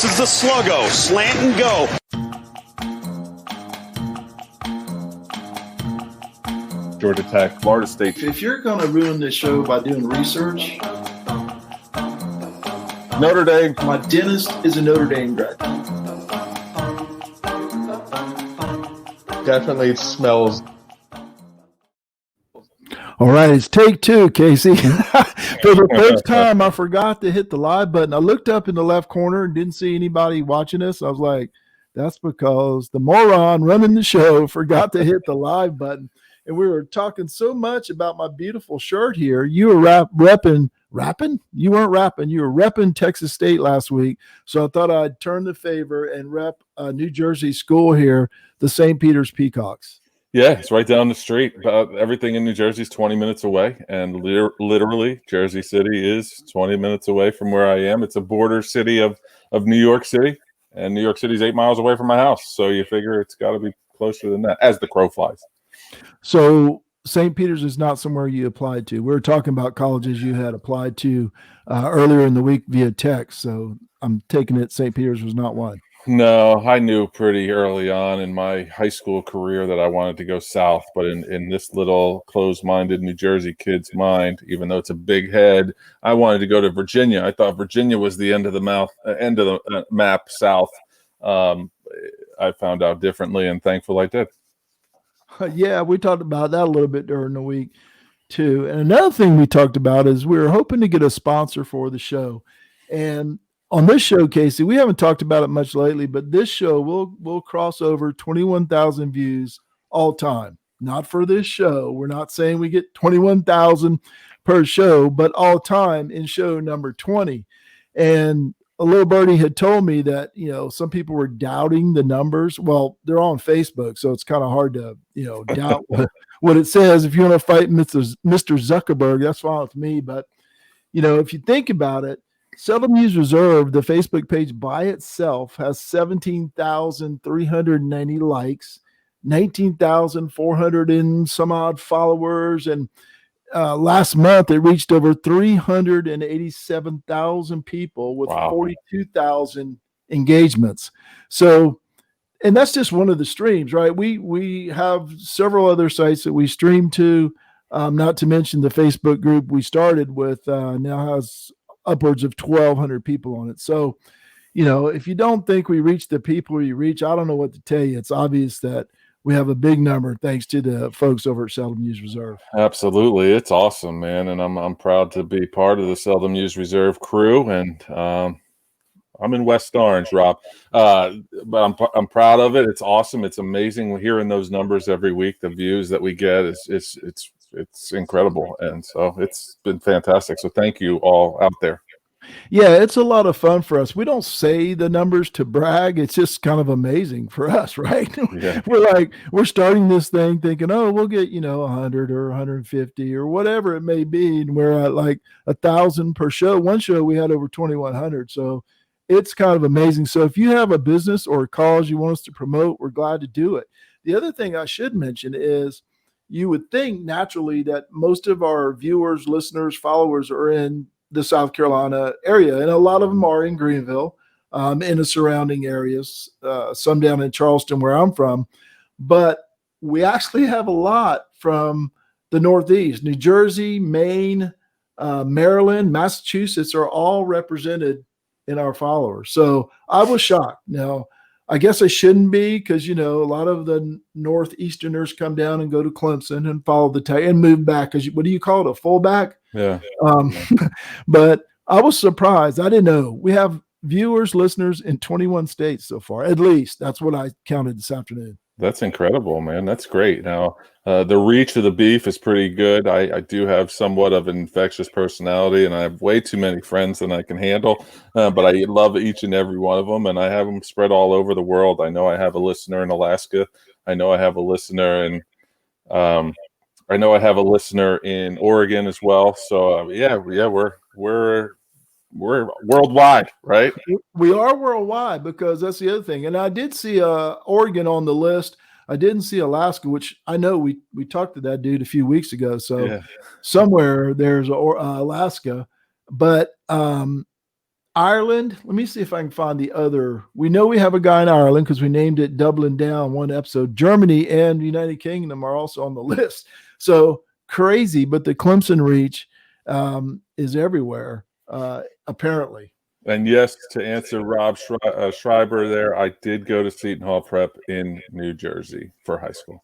This is the sluggo, slant and go. Georgia Tech, Florida State. If you're going to ruin this show by doing research, Notre Dame. My dentist is a Notre Dame grad. Definitely smells. All right, it's take two, Casey. For the first time, I forgot to hit the live button. I looked up in the left corner and didn't see anybody watching us. I was like, that's because the moron running the show forgot to hit the live button. And we were talking so much about my beautiful shirt here. You were rapping? You weren't rapping. You were repping Texas State last week. So I thought I'd turn the favor and rep a New Jersey school here, the St. Peter's Peacocks. Yeah, it's right down the street. Everything in New Jersey is 20 minutes away, and literally Jersey City is 20 minutes away from where I am. It's a border city of New York City, and New York City is 8 miles away from my house. So you figure it's got to be closer than that, as the crow flies. So St. Peter's is not somewhere you applied to. We were talking about colleges you had applied to earlier in the week via text. So I'm taking it St. Peter's was not one. No, I knew pretty early on in my high school career that I wanted to go south, but in this little closed-minded New Jersey kid's mind, even though it's a big head, I wanted to go to Virginia. I thought Virginia was the end of the map south. I found out differently, and thankful I did. Yeah, we talked about that a little bit during the week too. And another thing we talked about is we were hoping to get a sponsor for the show. And on this show, Casey, we haven't talked about it much lately, but this show will cross over 21,000 views all time. Not for this show. We're not saying we get 21,000 per show, but all time in show number 20. And a little birdie had told me that, some people were doubting the numbers. Well, they're on Facebook, so it's kind of hard to, doubt what it says. If you want to fight Mr. Zuckerberg, that's fine with me. But, if you think about it, Seldom Used Reserve, the Facebook page by itself, has 17,390 likes, 19,400 and some odd followers, and last month it reached over 387,000 people with 42,000 engagements. So, and that's just one of the streams, right? We have several other sites that we stream to, not to mention the Facebook group we started with now has upwards of 1,200 people on it. So, if you don't think we reach the people we reach, I don't know what to tell you. It's obvious that we have a big number thanks to the folks over at Seldom Used Reserve. Absolutely. It's awesome, man. And I'm proud to be part of the Seldom Used Reserve crew. And I'm in West Orange, Rob. But I'm proud of it. It's awesome. It's amazing. We're hearing those numbers every week. The views that we get it's incredible. And so it's been fantastic. So thank you all out there. Yeah, it's a lot of fun for us. We don't say the numbers to brag. It's just kind of amazing for us, right? Yeah. We're starting this thing thinking, oh, we'll get, 100 or 150 or whatever it may be. And we're at like 1,000 per show. One show we had over 2,100. So it's kind of amazing. So if you have a business or a cause you want us to promote, we're glad to do it. The other thing I should mention is you would think naturally that most of our viewers, listeners, followers are in the South Carolina area, and a lot of them are in Greenville, in the surrounding areas, some down in Charleston where I'm from, but we actually have a lot from the Northeast. New Jersey, Maine, Maryland, Massachusetts are all represented in our followers. So I was shocked. Now, I guess I shouldn't be because, a lot of the Northeasterners come down and go to Clemson and follow the tag and move back. Because what do you call it? A fullback? Yeah. But I was surprised. I didn't know. We have viewers, listeners in 21 states so far. At least that's what I counted this afternoon. That's incredible, man. That's great. Now, the reach of the beef is pretty good. I do have somewhat of an infectious personality, and I have way too many friends than I can handle. But I love each and every one of them, and I have them spread all over the world. I know I have a listener in Alaska. I know I have a listener in Oregon as well. So we're worldwide, right? We are worldwide because that's the other thing. And I did see Oregon on the list. I didn't see Alaska, which I know we talked to that dude a few weeks ago. So somewhere there's Alaska. But Ireland. Let me see if I can find the other. We know we have a guy in Ireland because we named it Doubling Down one episode. Germany and United Kingdom are also on the list. So crazy, but the Clemson reach is everywhere, apparently. And yes, to answer Rob Schreiber there, I did go to Seton Hall Prep in New Jersey for high school.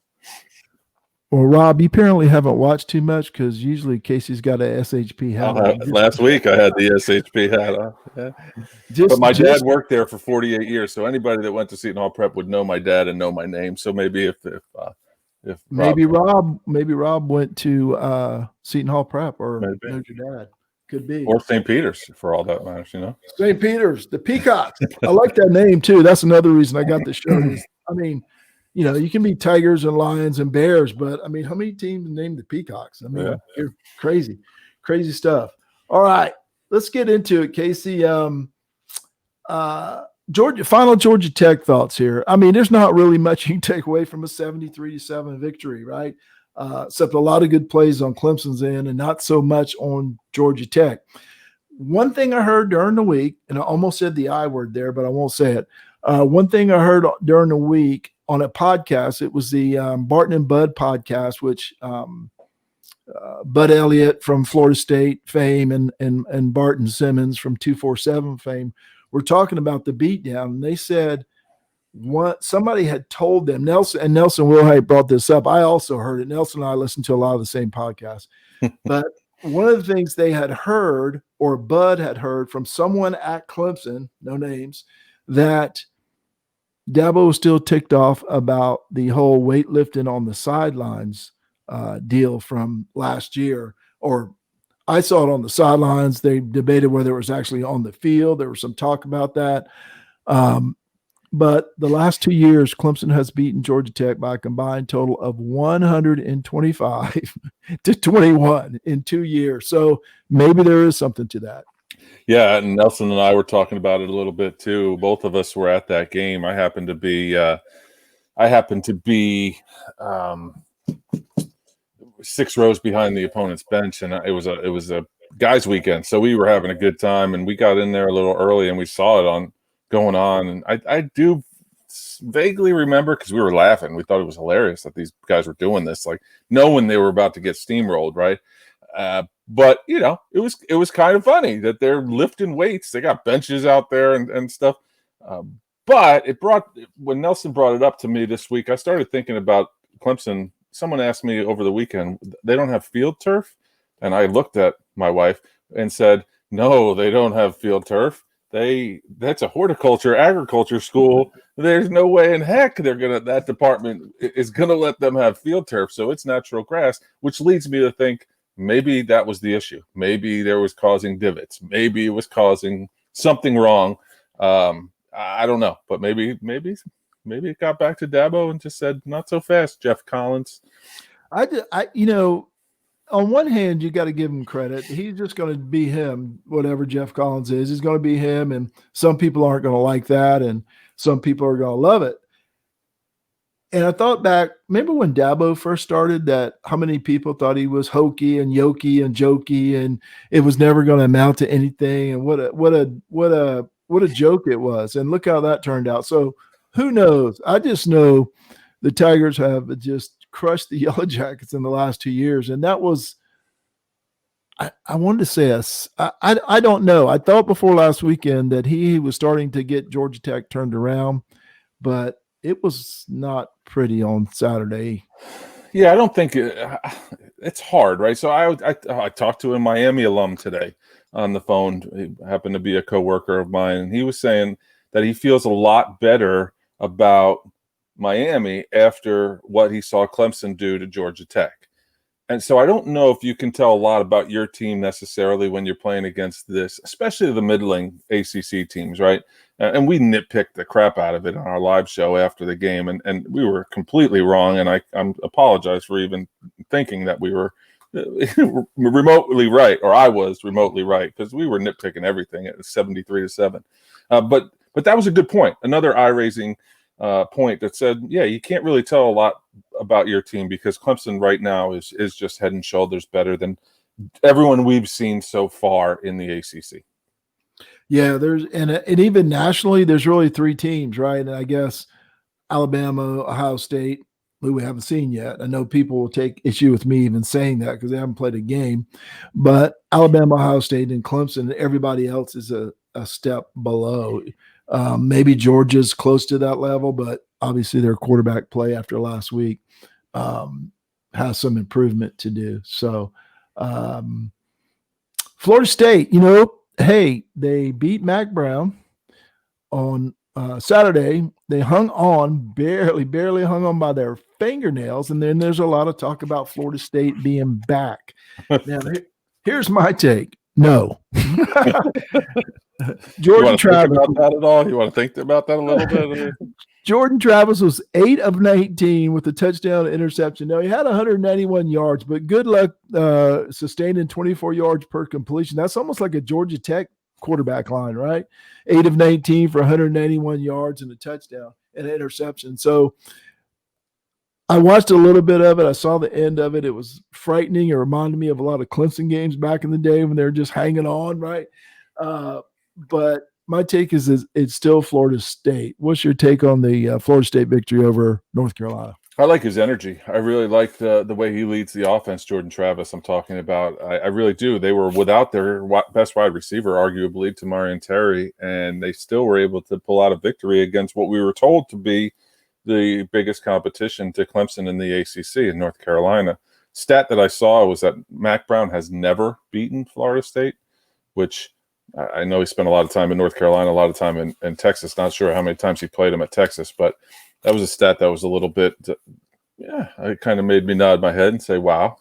Well, Rob, you apparently haven't watched too much because usually Casey's got a SHP hat on. Last week I had the SHP hat on. Yeah. But my dad worked there for 48 years, so anybody that went to Seton Hall Prep would know my dad and know my name. So maybe if Rob went to Seton Hall Prep or knows your dad. Could be. Or St. Peter's for all that matters, St. Peter's, the Peacocks. I like that name too. That's another reason I got the shirt. I mean, you can be Tigers and Lions and Bears, but I mean, how many teams named the Peacocks? I mean, You're crazy stuff. All right, let's get into it, Casey. Georgia Tech thoughts here. I mean, there's not really much you can take away from a 73-7 victory, right? Except a lot of good plays on Clemson's end and not so much on Georgia Tech. One thing I heard during the week, and I almost said the I word there, but I won't say it. One thing I heard during the week on a podcast, it was the Barton and Bud podcast, which Bud Elliott from Florida State fame and Barton Simmons from 247 fame were talking about the beatdown, and they said somebody had told them, Nelson Wilhite brought this up. I also heard it. Nelson and I listened to a lot of the same podcasts. But one of the things they had heard, or Bud had heard from someone at Clemson, no names, that Dabo was still ticked off about the whole weightlifting on the sidelines deal from last year. Or I saw it on the sidelines. They debated whether it was actually on the field. There was some talk about that. But the last 2 years, Clemson has beaten Georgia Tech by a combined total of 125 to 21 in 2 years. So maybe there is something to that. Yeah, and Nelson and I were talking about it a little bit too. Both of us were at that game. I happened to be 6 rows behind the opponent's bench, and it was a guys' weekend, so we were having a good time. And we got in there a little early, and we saw it going on. And I do vaguely remember, because we were laughing. We thought it was hilarious that these guys were doing this, like knowing they were about to get steamrolled, right? But it was kind of funny that they're lifting weights. They got benches out there and stuff. But when Nelson brought it up to me this week, I started thinking about Clemson. Someone asked me over the weekend, they don't have field turf? And I looked at my wife and said, no, they don't have field turf. That's a horticulture, agriculture school. There's no way in heck that department is gonna let them have field turf. So it's natural grass, which leads me to think maybe that was the issue. Maybe there was causing divots. Maybe it was causing something wrong. I don't know, but maybe it got back to Dabo and just said, not so fast, Jeff Collins. On one hand, you got to give him credit. He's just going to be him, whatever Jeff Collins is. He's going to be him, and some people aren't going to like that, and some people are going to love it. And I thought back, remember when Dabo first started, that how many people thought he was hokey and yokey and jokey, and it was never going to amount to anything, and what a joke it was. And look how that turned out. So who knows? I just know the Tigers have just crushed the Yellow Jackets in the last 2 years. And that was, I wanted to say I don't know. I thought before last weekend that he was starting to get Georgia Tech turned around, but it was not pretty on Saturday. Yeah, I don't think it's hard, right? So I talked to a Miami alum today on the phone. He happened to be a coworker of mine, and he was saying that he feels a lot better about Miami after what he saw Clemson do to Georgia Tech. And so I don't know if you can tell a lot about your team necessarily when you're playing against this, especially the middling ACC teams, right? And we nitpicked the crap out of it on our live show after the game, and we were completely wrong. And I apologize for even thinking that we were remotely right, or I was remotely right, because we were nitpicking everything at 73-7. But that was a good point. Another eye-raising point that said, yeah, you can't really tell a lot about your team because Clemson right now is just head and shoulders better than everyone we've seen so far in the ACC. Yeah, and even nationally, there's really three teams, right? And I guess Alabama, Ohio State, who we haven't seen yet. I know people will take issue with me even saying that because they haven't played a game, but Alabama, Ohio State, and Clemson, and everybody else is a step below. Maybe Georgia's close to that level, but obviously their quarterback play after last week has some improvement to do. So, Florida State, hey, they beat Mac Brown on Saturday. They hung on, barely hung on by their fingernails. And then there's a lot of talk about Florida State being back. Now, here's my take. No. Jordan Travis. Think about that at all? You want to think about that a little bit? Jordan Travis was 8 of 19 with a touchdown interception. Now, he had 191 yards, but good luck sustaining 24 yards per completion. That's almost like a Georgia Tech quarterback line, right? 8 of 19 for 191 yards and a touchdown and an interception. So I watched a little bit of it. I saw the end of it. It was frightening. It reminded me of a lot of Clemson games back in the day when they were just hanging on, right? But my take is it's still Florida State. What's your take on the Florida State victory over North Carolina? I like his energy. I really like the way he leads the offense, Jordan Travis, I'm talking about. I really do. They were without their best wide receiver, arguably, Tamari and Terry, and they still were able to pull out a victory against what we were told to be the biggest competition to Clemson in the ACC in North Carolina. Stat that I saw was that Mac Brown has never beaten Florida State, which I know he spent a lot of time in North Carolina, a lot of time in Texas. Not sure how many times he played him at Texas, but that was a stat that was a little bit, it kind of made me nod my head and say, wow.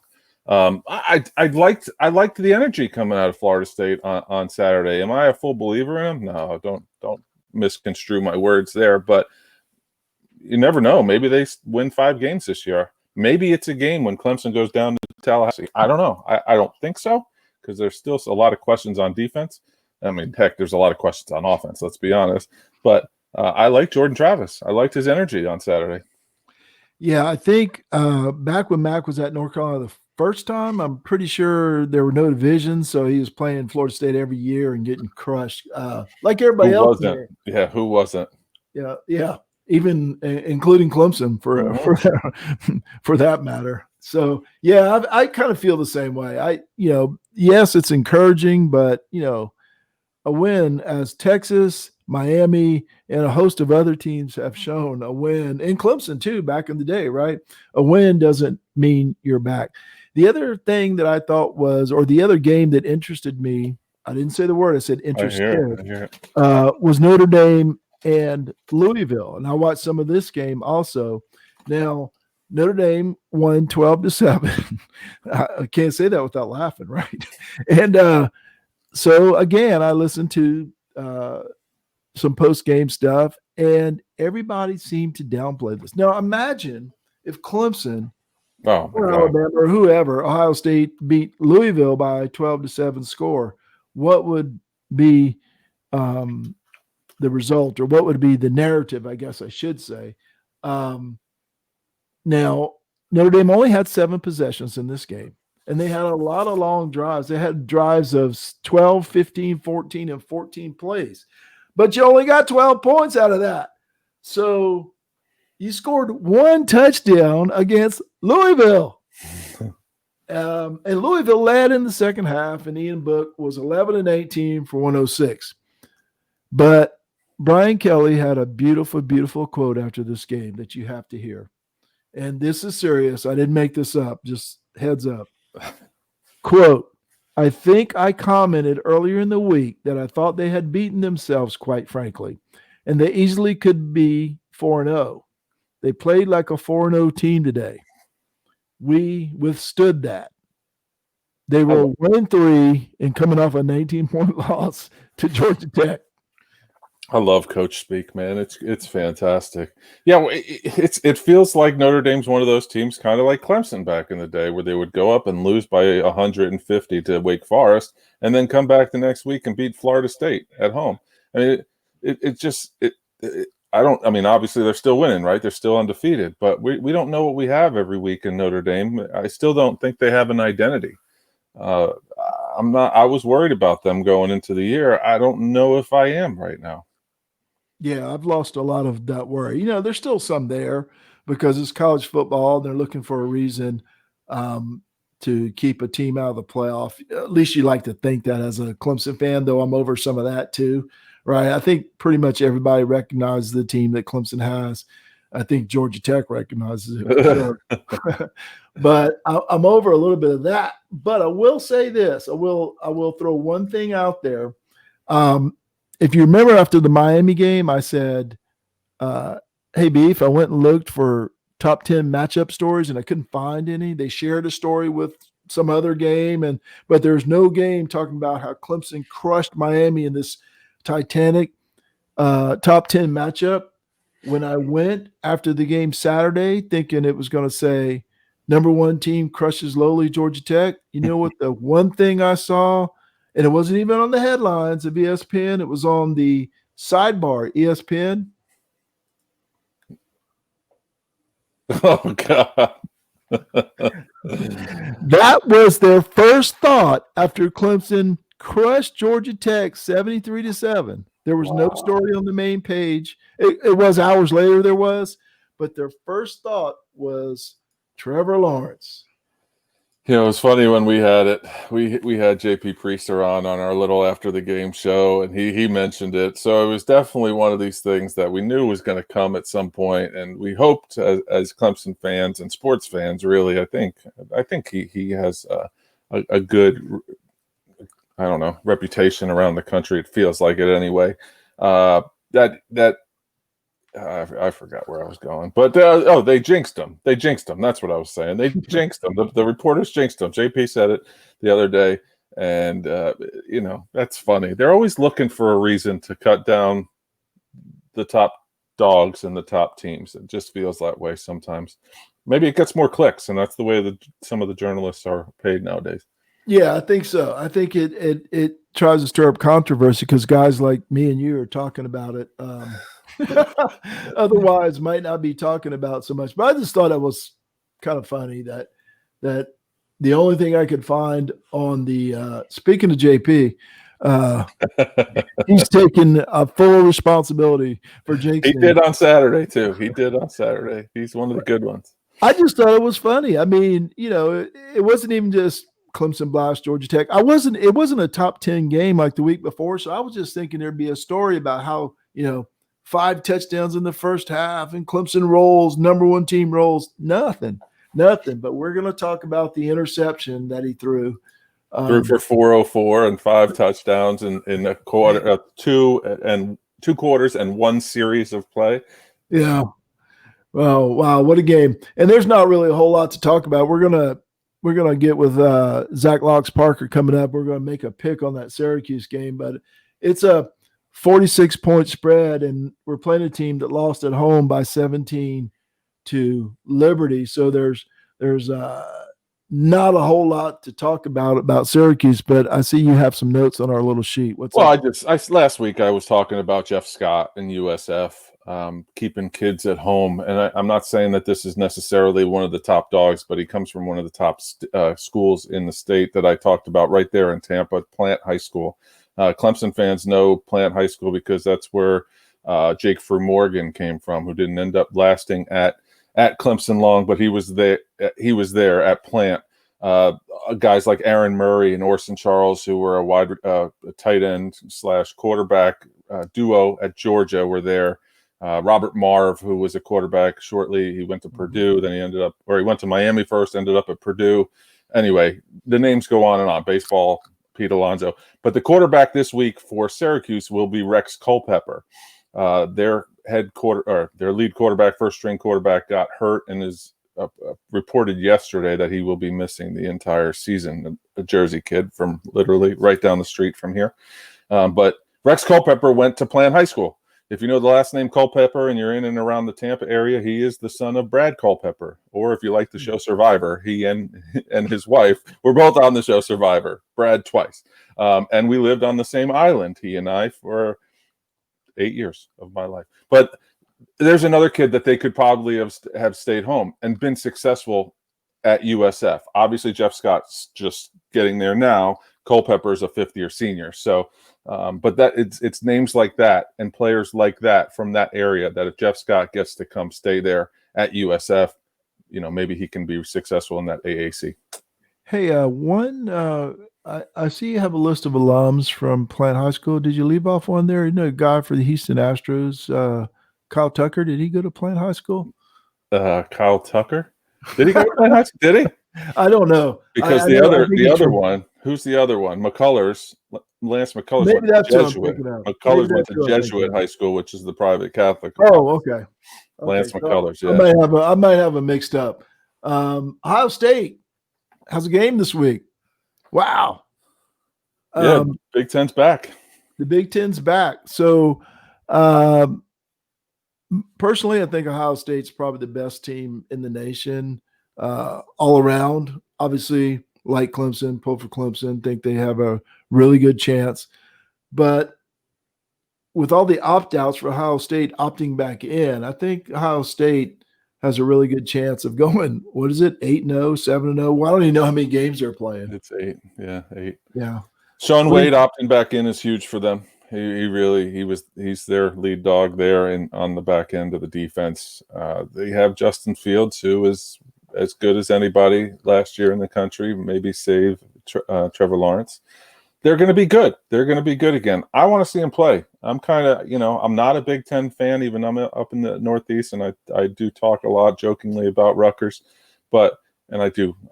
I liked the energy coming out of Florida State on Saturday. Am I a full believer in him? No, don't misconstrue my words there, but you never know. Maybe they win 5 games this year. Maybe it's a game when Clemson goes down to Tallahassee. I don't know. I don't think so because there's still a lot of questions on defense. I mean, heck, there's a lot of questions on offense, let's be honest. But I like Jordan Travis. I liked his energy on Saturday. Yeah, I think back when Mac was at North Carolina the first time, I'm pretty sure there were no divisions, so he was playing Florida State every year and getting crushed like everybody else. Yeah, who wasn't? Yeah, even including Clemson for that matter. So, yeah, I kind of feel the same way. Yes, it's encouraging, but, a win as Texas, Miami, and a host of other teams have shown, a win, and Clemson too back in the day, right? A win doesn't mean you're back. The other thing that I thought or the other game that interested me, I didn't say the word, I said interested, was Notre Dame and Louisville. And I watched some of this game also. Now, Notre Dame won 12-7. I can't say that without laughing, right? And so, again, I listened to some post-game stuff, and everybody seemed to downplay this. Now, imagine if Clemson or Alabama or whoever, Ohio State, beat Louisville by 12-7 score. What would be the result, or what would be the narrative, I guess I should say? Now, Notre Dame only had 7 possessions in this game, and they had a lot of long drives. They had drives of 12, 15, 14, and 14 plays. But you only got 12 points out of that. So you scored 1 touchdown against Louisville. And Louisville led in the second half, and Ian Book was 11-18 for 106. But Brian Kelly had a beautiful, beautiful quote after this game that you have to hear. And this is serious. I didn't make this up. Just heads up. Quote, I think I commented earlier in the week that I thought they had beaten themselves, quite frankly, and they easily could be 4-0. They played like a 4-0 team today. We withstood that. They were 1-3 and coming off a 19-point loss to Georgia Tech. I love coach speak, man. It's fantastic. Yeah, it feels like Notre Dame's one of those teams, kind of like Clemson back in the day, where they would go up and lose by 150 to Wake Forest, and then come back the next week and beat Florida State at home. I mean, obviously they're still winning, right? They're still undefeated, but we don't know what we have every week in Notre Dame. I still don't think they have an identity. I'm not. I was worried about them going into the year. I don't know if I am right now. Yeah, I've lost a lot of that worry. There's still some there because it's college football. They're looking for a reason to keep a team out of the playoff. At least you like to think that as a Clemson fan, though I'm over some of that too, right? I think pretty much everybody recognizes the team that Clemson has. I think Georgia Tech recognizes it. But I'm over a little bit of that. But I will say this. I will throw one thing out there. If you remember after the Miami game, I said, hey, Beef, I went and looked for top 10 matchup stories and I couldn't find any. They shared a story with some other game, but there's no game talking about how Clemson crushed Miami in this Titanic top 10 matchup. When I went after the game Saturday thinking it was going to say number one team crushes lowly Georgia Tech, you know what the one thing I saw? And it wasn't even on the headlines of ESPN. It was on the sidebar, ESPN. Oh, God. That was their first thought after Clemson crushed Georgia Tech 73-7. There was no story on the main page. It was hours later there was, but their first thought was Trevor Lawrence. It was funny when we had it. We had JP Priester on our little after the game show, and he mentioned it. So it was definitely one of these things that we knew was going to come at some point, and we hoped as Clemson fans and sports fans, really. I think he has a good, I don't know, reputation around the country. It feels like it anyway. I forgot where I was going, but they jinxed him. They jinxed him. That's what I was saying. They jinxed him. The reporters jinxed him. JP said it the other day, and that's funny. They're always looking for a reason to cut down the top dogs and the top teams. It just feels that way sometimes. Maybe it gets more clicks, and that's the way that some of the journalists are paid nowadays. Yeah, I think so. I think it tries to stir up controversy because guys like me and you are talking about it. Otherwise might not be talking about so much. But I just thought it was kind of funny that the only thing I could find on the speaking of JP, he's taken a full responsibility for jinxing. He did on Saturday too. He's one of the good ones. I just thought it was funny. I mean, it wasn't even just Clemson blast Georgia Tech. It wasn't a top 10 game like the week before. So I was just thinking there'd be a story about how, 5 touchdowns in the first half and Clemson rolls, number one team rolls. Nothing. But we're going to talk about the interception that he threw. Threw for 404 and 5 touchdowns in a quarter, 2 quarters and 1 series of play. Yeah. Well, wow, what a game! And there's not really a whole lot to talk about. We're gonna get with Zach Locks Parker coming up. We're gonna make a pick on that Syracuse game, but it's a 46-point spread, and we're playing a team that lost at home by 17 to Liberty. So there's not a whole lot to talk about Syracuse, but I see you have some notes on our little sheet. Last week I was talking about Jeff Scott and USF keeping kids at home, and I'm not saying that this is necessarily one of the top dogs, but he comes from one of the top schools in the state that I talked about right there in Tampa, Plant High School. Clemson fans know Plant High School because that's where Jake Frew Morgan came from, who didn't end up lasting at Clemson long, but he was there at Plant. Guys like Aaron Murray and Orson Charles, who were a tight end / quarterback duo at Georgia, were there. Robert Marv, who was a quarterback shortly, he went to Purdue, then he went to Miami first, ended up at Purdue. Anyway, the names go on and on. Baseball, Pete Alonso. But the quarterback this week for Syracuse will be Rex Culpepper. Their lead quarterback, first string quarterback, got hurt and is reported yesterday that he will be missing the entire season. A Jersey kid from literally right down the street from here. But Rex Culpepper went to Plant High School. If you know the last name Culpepper and you're in and around the Tampa area, he is the son of Brad Culpepper. Or if you like the show Survivor, he and his wife were both on the show Survivor, Brad twice. And we lived on the same island, he and I, for 8 years of my life. But there's another kid that they could probably have stayed home and been successful at USF. Obviously, Jeff Scott's just getting there now. Culpepper is a fifth-year senior. So, but that it's names like that and players like that from that area that if Jeff Scott gets to come stay there at USF, maybe he can be successful in that AAC. Hey, I see you have a list of alums from Plant High School. Did you leave off one there? A guy for the Houston Astros, Kyle Tucker. Did he go to Plant High School? Kyle Tucker? Did he go to Plant High School? Did he? I don't know. Because the other one, who's the other one? McCullers, Lance McCullers. Maybe that's Jesuit. McCullers went to Jesuit high school, which is the private Catholic. Oh, okay. Lance McCullers. Yeah. I might have a mixed up. Ohio State has a game this week. Wow. Yeah, Big Ten's back. The Big Ten's back. So, personally, I think Ohio State's probably the best team in the nation all around. Obviously, like Clemson, pull for Clemson, think they have a really good chance. But with all the opt-outs for Ohio State opting back in, I think Ohio State has a really good chance of going, 8-0, 7-0. Well, I don't even know how many games they're playing. It's 8. Yeah, 8. Yeah. Sean Wade opting back in is huge for them. He's their lead dog there and on the back end of the defense. They have Justin Fields, who is as good as anybody last year in the country, maybe save Trevor Lawrence. They're going to be good. They're going to be good again. I want to see him play. I'm kind of, I'm not a Big Ten fan, even I'm up in the Northeast, and I do talk a lot jokingly about Rutgers, and I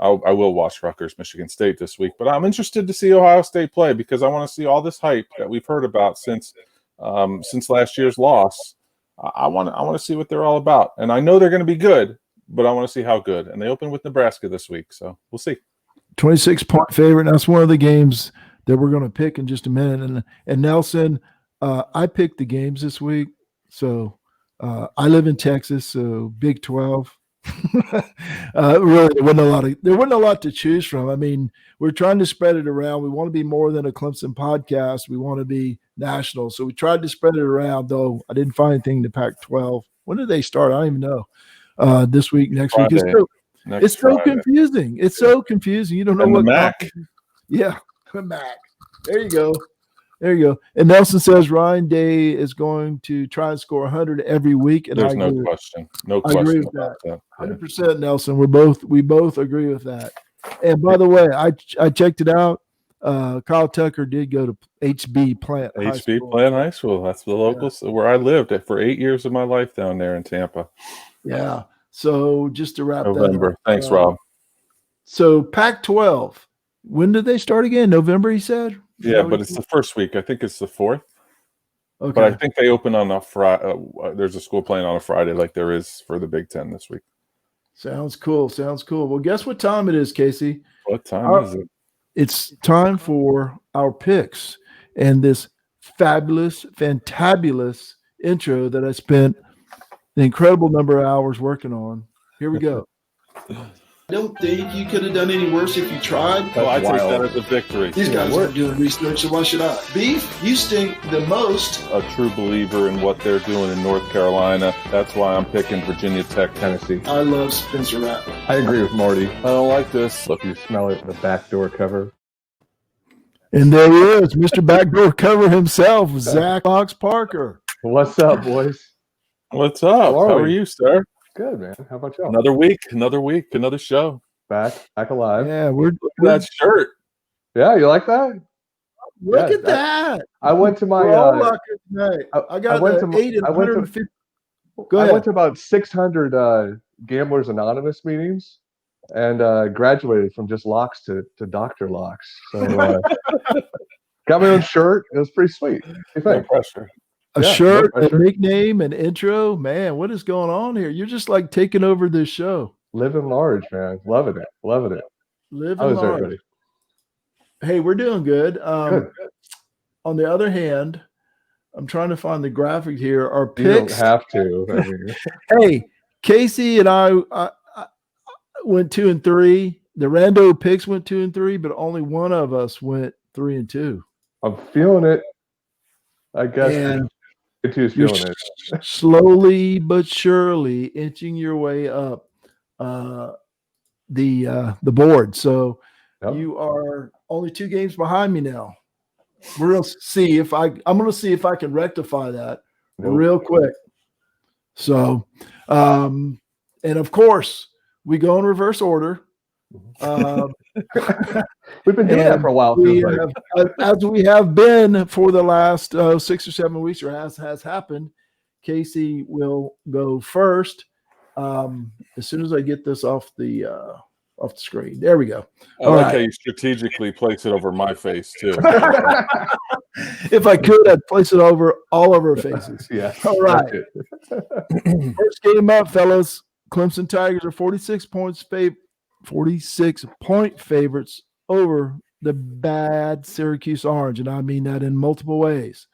will watch Rutgers, Michigan State this week. But I'm interested to see Ohio State play because I want to see all this hype that we've heard about since last year's loss. I want to see what they're all about, and I know they're going to be good, but I want to see how good. And they open with Nebraska this week, so we'll see. 26-point favorite. That's one of the games that we're going to pick in just a minute. And Nelson, I picked the games this week. So I live in Texas, so Big 12. Really, there wasn't a lot to choose from. I mean, we're trying to spread it around. We want to be more than a Clemson podcast. We want to be national. So we tried to spread it around, though I didn't find anything to Pac-12. When did they start? I don't even know. This week, next Friday. week. It's so confusing. It's so confusing. You don't know what. The MAC. Yeah. Back. There you go. And Nelson says Ryan Day is going to try and score 100 every week. And there's no question. No question. I agree with about that. 100%, Nelson. We both agree with that. And by the way, I checked it out. Kyle Tucker did go to HB Plant High School. That's the locals where I lived for 8 years of my life down there in Tampa. Yeah. So just to wrap November. that up. Thanks, Rob. So Pac-12. When did they start again? November, he said? Yeah, but it's the first week. I think it's the 4th. Okay. But I think they open on a Friday. There's a school playing on a Friday like there is for the Big Ten this week. Sounds cool. Well, guess what time it is, Casey? What time is it? It's time for our picks and this fabulous, fantabulous intro that I spent an incredible number of hours working on. Here we go. I don't think you could have done any worse if you tried. Oh, I take that as a victory. These guys are doing research, so why should I? Beef, you stink the most. A true believer in what they're doing in North Carolina. That's why I'm picking Virginia Tech, Tennessee. I love Spencer Rattler. I agree with Marty. I don't like this. Look, you smell it in the backdoor cover. And there he is, Mr. Backdoor Cover himself, Zach Fox Parker. What's up, boys? What's up? How are you, sir? Good, man. How about y'all? Another week, another show. Back alive. Yeah, look at that shirt. Yeah, you like that? Look at that. I went to my. I got an 8 and 150. Go ahead. I went to about 600 Gamblers Anonymous meetings and graduated from just locks to Dr. Locks. So got my own shirt. It was pretty sweet. No pressure. A shirt, a nickname, an intro. Man, what is going on here? You're just like taking over this show. Living large, man. Loving it. Living How is large. everybody? Hey, we're doing good. Good. On the other hand, I'm trying to find the graphic here. Our picks. You don't have to. I mean. Hey, Casey and I went 2 and 3. The rando picks went 2 and 3, but only one of us went 3 and 2. I'm feeling it. I guess. And you're feeling it. Slowly but surely inching your way up the board. So Yep. You are only 2 games behind me now. We're going to see if I'm going to see if I can rectify that real quick. So, and of course, we go in reverse order. We've been doing that for a while. As we have been for the last 6 or 7 weeks, or as has happened, Casey will go first. As soon as I get this off the screen, there we go. I like how you strategically place it over my face too. If I could, I'd place it over all of our faces. Yeah. All right. First game up, fellas. Clemson Tigers are 46-point favorites over the bad Syracuse Orange, and I mean that in multiple ways.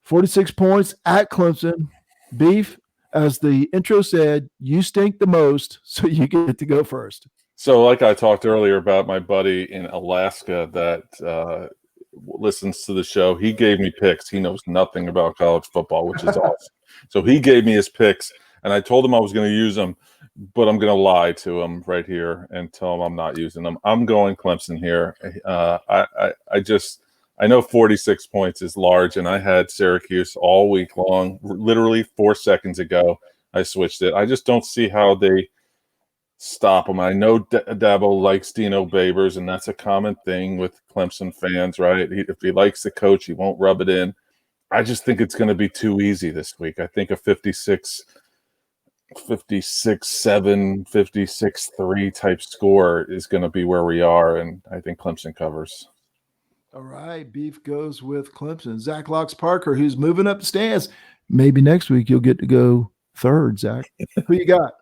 46 points at Clemson. Beef, as the intro said, you stink the most, so you get to go first. So like I talked earlier about my buddy in Alaska that listens to the show, he gave me picks. He knows nothing about college football, which is awesome. So he gave me his picks, and I told him I was going to use them, but I'm going to lie to him right here and tell him I'm not using them. I'm going Clemson here. I know 46 points is large, and I had Syracuse all week long. Literally 4 seconds ago, I switched it. I just don't see how they stop them. I know Dabo likes Dino Babers, and that's a common thing with Clemson fans, right? If he likes the coach, he won't rub it in. I just think it's going to be too easy this week. I think a 56-7, 56-3 type score is going to be where we are, and I think Clemson covers. All right, Beef goes with Clemson. Zach Locks Parker, who's moving up the stands. Maybe next week you'll get to go third, Zach. Who you got?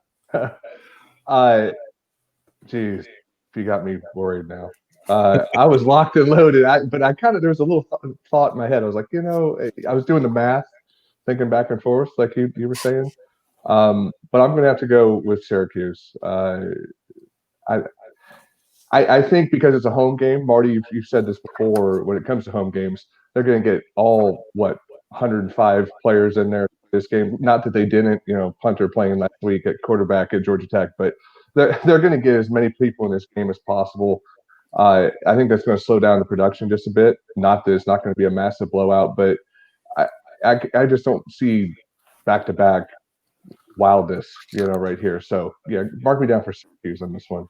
Geez, you got me worried now. I was locked and loaded, but there was a little thought in my head. I was like, I was doing the math, thinking back and forth, like you were saying. But I'm going to have to go with Syracuse. I think because it's a home game, Marty, you've said this before, when it comes to home games, they're going to get all, 105 players in there this game. Not that they didn't, Punter playing last week at quarterback at Georgia Tech, but they're going to get as many people in this game as possible. I think that's going to slow down the production just a bit. Not that it's not going to be a massive blowout, but I just don't see back-to-back wildness, right here. So, yeah, mark me down for Syracuse on this one.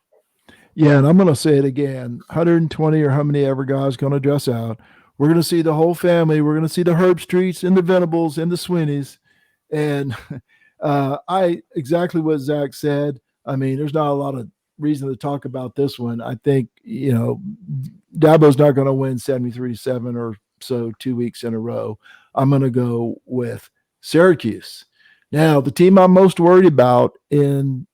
Yeah, and I'm going to say it again. 120 or how many ever guys going to dress out. We're going to see the whole family. We're going to see the Herb Streets and the Venables and the Swinneys. And exactly what Zach said. I mean, there's not a lot of reason to talk about this one. I think, Dabo's not going to win 73-7 or so 2 weeks in a row. I'm going to go with Syracuse. Now, the team I'm most worried about in,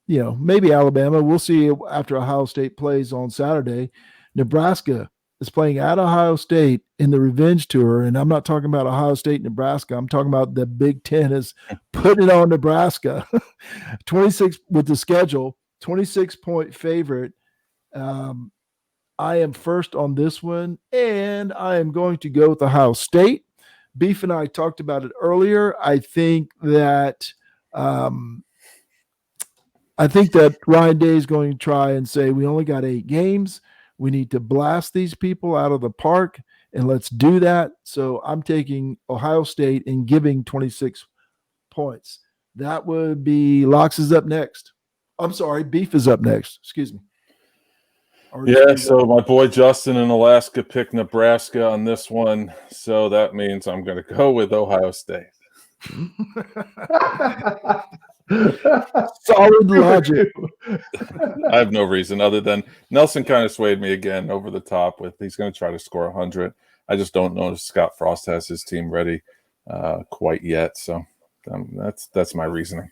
maybe Alabama, we'll see after Ohio State plays on Saturday. Nebraska is playing at Ohio State in the revenge tour, and I'm not talking about Ohio State, Nebraska. I'm talking about the Big Ten is putting it on Nebraska. 26 with the schedule, 26-point favorite. I am first on this one, and I am going to go with Ohio State. Beef and I talked about it earlier. I think that Ryan Day is going to try and say we only got 8 games. We need to blast these people out of the park, and let's do that. So I'm taking Ohio State and giving 26 points. That would be Locks is up next. I'm sorry, Beef is up next. Excuse me. Yeah, so my boy Justin in Alaska picked Nebraska on this one, so that means I'm going to go with Ohio State. Solid logic. I have no reason other than Nelson kind of swayed me again over the top with he's going to try to score 100. I just don't know if Scott Frost has his team ready quite yet, so that's my reasoning.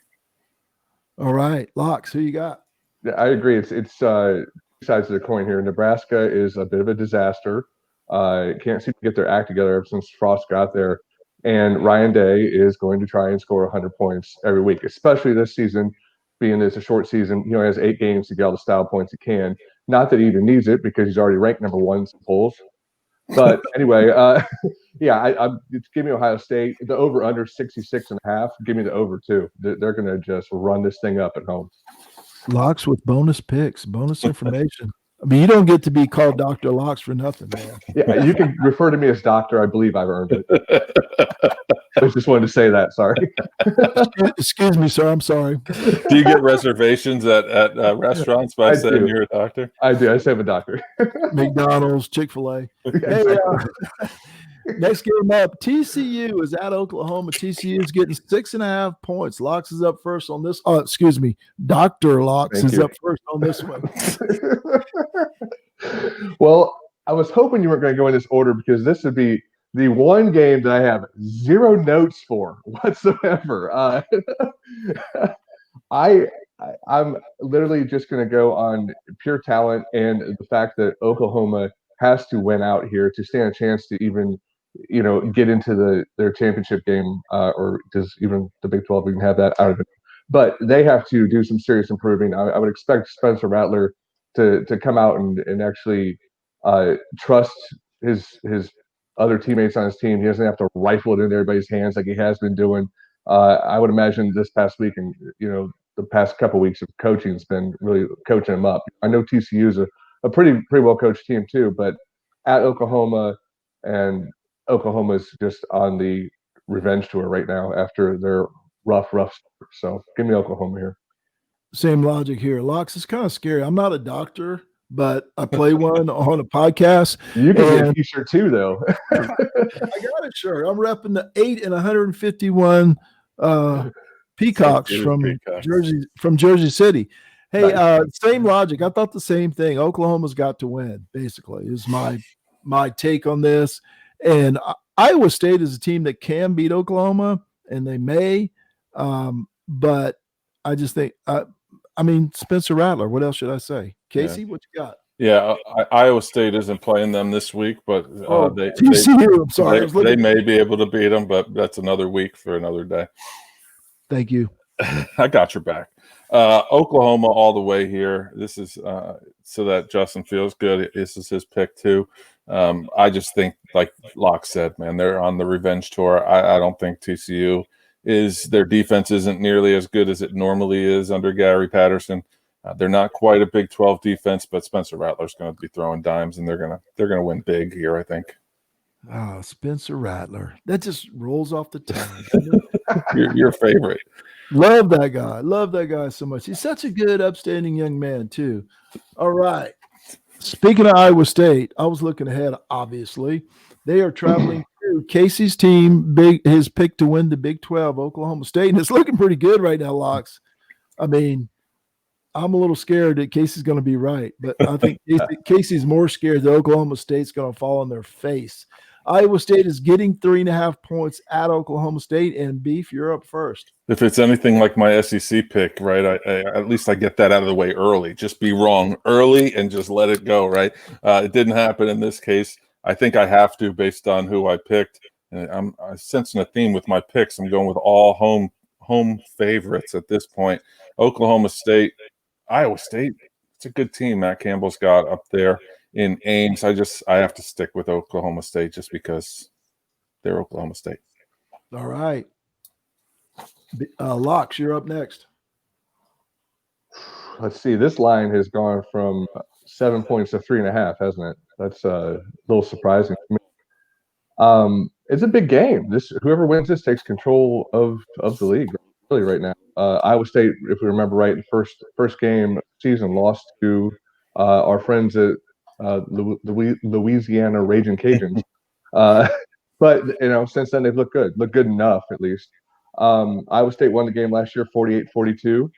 All right, Locks, who you got? Yeah, I agree. It's two sides of the coin here. Nebraska is a bit of a disaster. Can't seem to get their act together ever since Frost got there. And Ryan Day is going to try and score 100 points every week, especially this season, being it's a short season. He has 8 games to get all the style points he can. Not that he even needs it because he's already ranked number 1 in some polls. But anyway, give me Ohio State. The over-under 66.5. Give me the over, too. They're going to just run this thing up at home. Locks with bonus picks, bonus information. I mean, you don't get to be called Dr. Locks for nothing, man. Yeah, you can refer to me as doctor. I believe I've earned it. I just wanted to say that. Sorry. Excuse me, sir. I'm sorry. Do you get reservations at restaurants by saying you're a doctor? I do. I say I'm a doctor. McDonald's, Chick-fil-A. Hey, next game up, TCU is at Oklahoma. TCU is getting 6.5 points. Locks is up first on this. Oh, excuse me. Dr. Locks is up first on this one. Well, I was hoping you weren't going to go in this order because this would be the one game that I have zero notes for whatsoever. I'm literally just going to go on pure talent and the fact that Oklahoma has to win out here to stand a chance to even, get into their championship game, or does even the Big 12 even have that? I don't know. But they have to do some serious improving. I would expect Spencer Rattler to come out and actually trust his other teammates on his team. He doesn't have to rifle it into everybody's hands like he has been doing. I would imagine this past week and the past couple of weeks of coaching has been really coaching him up. I know TCU is a pretty well coached team too, but at Oklahoma, and Oklahoma's just on the revenge tour right now after their rough start. So give me Oklahoma here. Same logic here. Locks is kind of scary. I'm not a doctor, but I play one on a podcast. You can get a t-shirt too, though. I got a shirt. I'm repping the 8 and 151 Peacocks from Jersey City. Hey, nice. Same logic. I thought the same thing. Oklahoma's got to win, basically, is my take on this. And Iowa State is a team that can beat Oklahoma, and they may. But I just think Spencer Rattler. What else should I say? Casey, what you got? Yeah, Iowa State isn't playing them this week, but TCU. I'm sorry, they may be able to beat them, but that's another week for another day. Thank you. I got your back. Oklahoma all the way here. This is so that Justin feels good. This is his pick too. I just think, like Locke said, man, they're on the revenge tour. I don't think TCU their defense isn't nearly as good as it normally is under Gary Patterson. They're not quite a Big 12 defense, but Spencer Rattler's going to be throwing dimes, and they're gonna win big here, I think. Oh, Spencer Rattler. That just rolls off the tongue. your favorite. Love that guy. Love that guy so much. He's such a good, upstanding young man, too. All right. Speaking of Iowa State, I was looking ahead, obviously. They are traveling to Casey's team, his pick to win the Big 12, Oklahoma State, and it's looking pretty good right now, Locks. I mean, I'm a little scared that Casey's going to be right, but I think Casey's more scared that Oklahoma State's going to fall on their face. Iowa State is getting 3.5 points at Oklahoma State, and Beef, you're up first. If it's anything like my SEC pick, right, I at least I get that out of the way early. Just be wrong early and just let it go, right? It didn't happen in this case. I think I have to based on who I picked. And I'm sensing a theme with my picks. I'm going with all home favorites at this point. Oklahoma State, Iowa State. It's a good team Matt Campbell's got up there in Ames. I have to stick with Oklahoma State just because they're Oklahoma State. All right. Locks, you're up next. Let's see. This line has gone from 7 points to 3.5, hasn't it? That's a little surprising to me. It's a big game. Whoever wins this takes control of the league really right now. Iowa State, if we remember right, the first game of the season lost to our friends at Louisiana Raging Cajuns. But since then they've looked good enough at least. Iowa State won the game last year 48-42.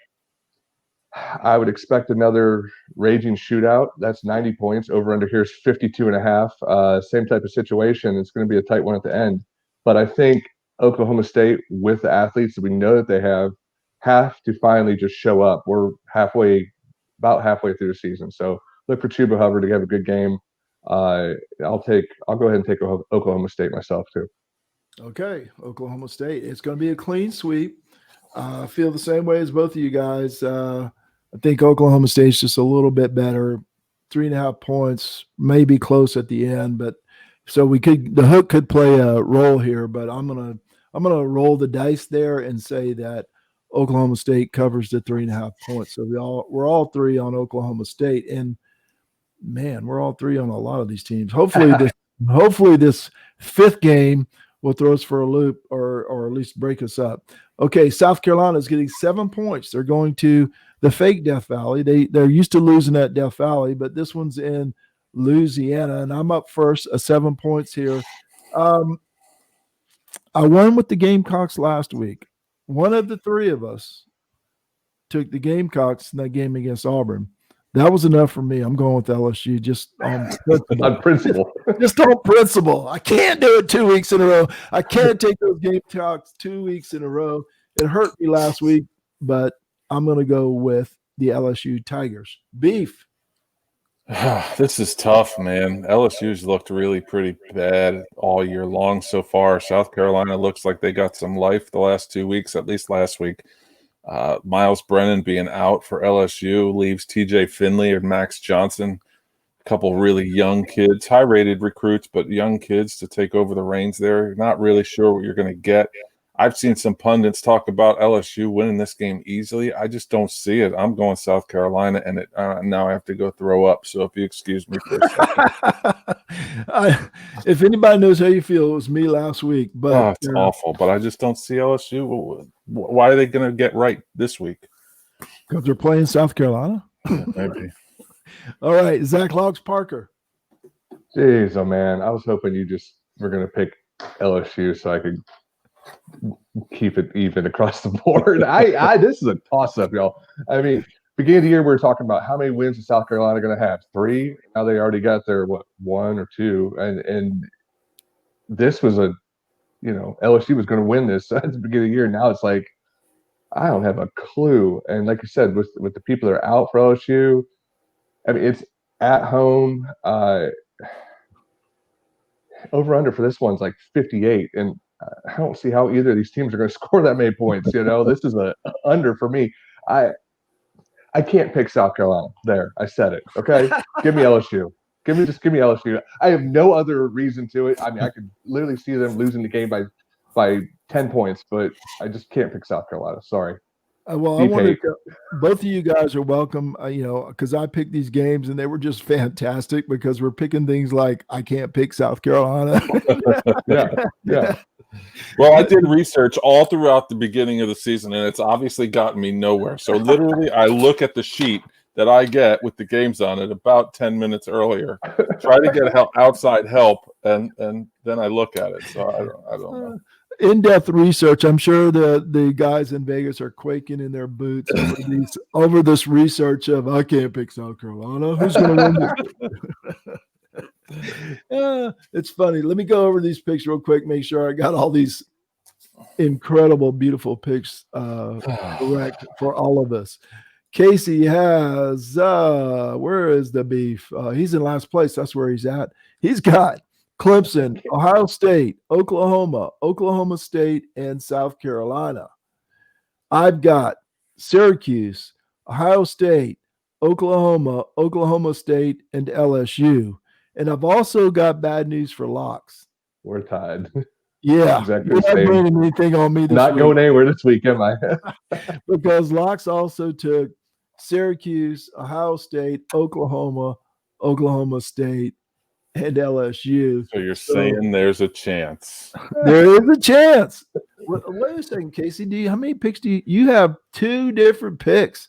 I would expect another raging shootout. That's 90 points. Over under here is 52.5. Same type of situation. It's going to be a tight one at the end. But I think Oklahoma State, with the athletes that we know that they have to finally just show up. We're about halfway through the season. So look for Chuba Hubbard to have a good game. I'll go ahead and take Oklahoma State myself too. Okay, Oklahoma State. It's going to be a clean sweep. I feel the same way as both of you guys. I think Oklahoma State's just a little bit better. 3.5 points, maybe close at the end, but so the hook could play a role here. But I'm gonna roll the dice there and say that Oklahoma State covers the 3.5 points. So we're all three on Oklahoma State. And man, we're all three on a lot of these teams. Hopefully this fifth game will throw us for a loop or at least break us up. Okay, South Carolina is getting 7 points. They're going to the fake Death Valley. They're used to losing at Death Valley, but this one's in Louisiana, and I'm up first, 7 points here. I won with the Gamecocks last week. One of the three of us took the Gamecocks in that game against Auburn. That was enough for me. I'm going with LSU just on principle. On principle. Just on principle. I can't do it 2 weeks in a row. I can't take those Gamecocks 2 weeks in a row. It hurt me last week, but I'm going to go with the LSU Tigers. Beef. This is tough, man. LSU's looked really pretty bad all year long so far. South Carolina looks like they got some life the last 2 weeks, at least last week. Miles Brennan being out for LSU leaves TJ Finley and Max Johnson, a couple really young kids, high-rated recruits, but young kids to take over the reins there. You're not really sure what you're going to get. I've seen some pundits talk about LSU winning this game easily. I just don't see it. I'm going South Carolina, and now I have to go throw up. So if you excuse me for a second. If anybody knows how you feel, it was me last week. But it's awful, but I just don't see LSU. Why are they going to get right this week? Because they're playing South Carolina? Maybe. All right, Zach Logs Parker. Jeez, oh man, I was hoping you just were going to pick LSU so I could keep it even across the board. This is a toss-up, y'all. I mean, beginning of the year, we were talking about how many wins is South Carolina going to have? 3. Now they already got their 1 or 2, and this was LSU was going to win this at the beginning of the year. Now it's like I don't have a clue. And like you said, with the people that are out for LSU, I mean, it's at home. Over under for this one's like 58, and I don't see how either of these teams are going to score that many points. This is a under for me. I can't pick South Carolina. There, I said it. Okay, give me LSU. Give me LSU. I have no other reason to it. I mean, I could literally see them losing the game by 10 points, but I just can't pick South Carolina. Sorry. Well, I wanted to, both of you guys are welcome, because I picked these games and they were just fantastic because we're picking things like I can't pick South Carolina. Yeah. Well, I did research all throughout the beginning of the season, and it's obviously gotten me nowhere. So literally, I look at the sheet that I get with the games on it about 10 minutes earlier, try to get outside help, and then I look at it. So I don't know. In-depth research. I'm sure the guys in Vegas are quaking in their boots over this research of I can't pick South Carolina. Who's going to win this? It's funny. Let me go over these picks real quick. Make sure I got all these incredible, beautiful picks correct for all of us. Casey has where is the beef? He's in last place. That's where he's at. He's got Clemson, Ohio State, Oklahoma State, and South Carolina. I've got Syracuse, Ohio State, Oklahoma State, and LSU. And I've also got bad news for Locks. We're tied. Yeah. Exactly. You're not bringing anything on me this Not week. going anywhere this week, am I? Because Locks also took Syracuse, Ohio State, Oklahoma State, and LSU. So you're saying there's a chance. There is a chance. Wait a second, Casey. How many picks do you have? 2 different picks.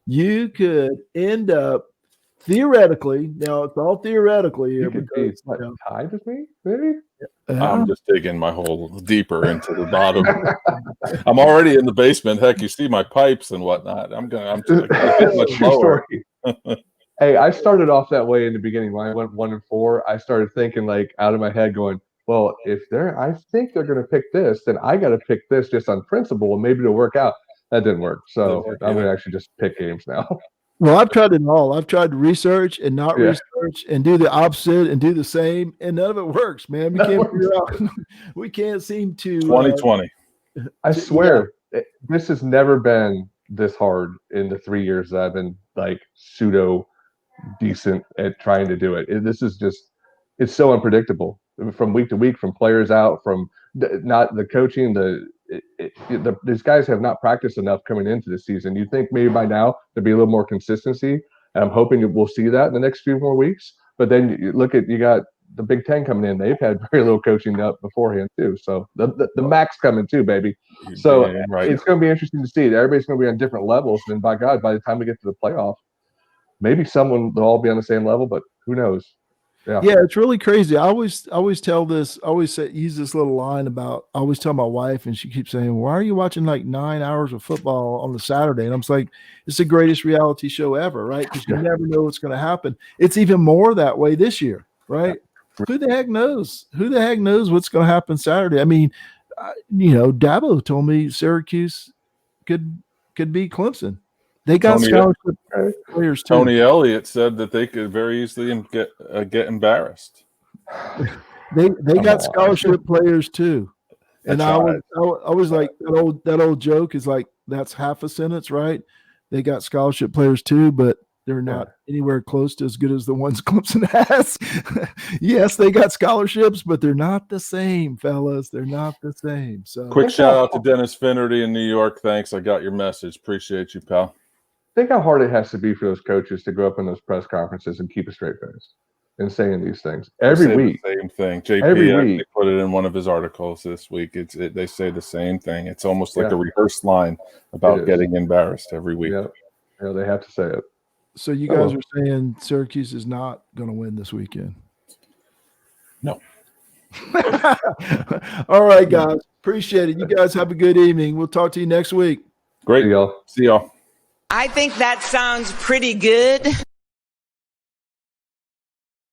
You could end up theoretically. Now it's all theoretically here. You could be tied with me, maybe. I'm just digging my hole deeper into the bottom. I'm already in the basement. Heck, you see my pipes and whatnot. I'm just getting much lower. Hey, I started off that way in the beginning when I went 1-4. I started thinking like out of my head, going, "Well, I think they're going to pick this, then I got to pick this just on principle, and maybe it'll work out." That didn't work, so I'm going to actually just pick games now. Well, I've tried it all. I've tried to research and not research and do the opposite and do the same, and none of it works, man. We can't figure out. We can't seem to. 2020. I swear, this has never been this hard in the 3 years that I've been like pseudo decent at trying to do it. This is just, it's so unpredictable from week to week, from players out, from not the coaching, these guys have not practiced enough coming into the season. You'd think maybe by now there'd be a little more consistency. And I'm hoping that we'll see that in the next few more weeks. But then you got the Big Ten coming in. They've had very little coaching up beforehand too. So the MAC's coming too, baby. So it's going to be interesting to see. Everybody's going to be on different levels. And by God, by the time we get to the playoff, maybe someone will all be on the same level, but who knows? Yeah, it's really crazy. I always tell this. I always use this little line about. I always tell my wife, and she keeps saying, "Why are you watching like 9 hours of football on the Saturday?" And I'm just like, "It's the greatest reality show ever, right? Because you never know what's going to happen. It's even more that way this year, right? Who the heck knows? Who the heck knows what's going to happen Saturday? I mean, Dabo told me Syracuse could beat Clemson. They got scholarship players too. Tony Elliott said that they could very easily get embarrassed. They got scholarship players too, and I was like that old joke is like that's half a sentence, right? They got scholarship players too, but they're not anywhere close to as good as the ones Clemson has. Yes, they got scholarships, but they're not the same, fellas. They're not the same. So quick shout out to Dennis Finnerty in New York. Thanks, I got your message. Appreciate you, pal. Think how hard it has to be for those coaches to go up in those press conferences and keep a straight face and saying these things every week. The same thing. JP put it in one of his articles this week. They say the same thing. It's almost like a rehearsed line about getting embarrassed every week. Yeah, they have to say it. So you guys are saying Syracuse is not going to win this weekend? No. All right, guys. Appreciate it. You guys have a good evening. We'll talk to you next week. Great. See y'all. See y'all. I think that sounds pretty good.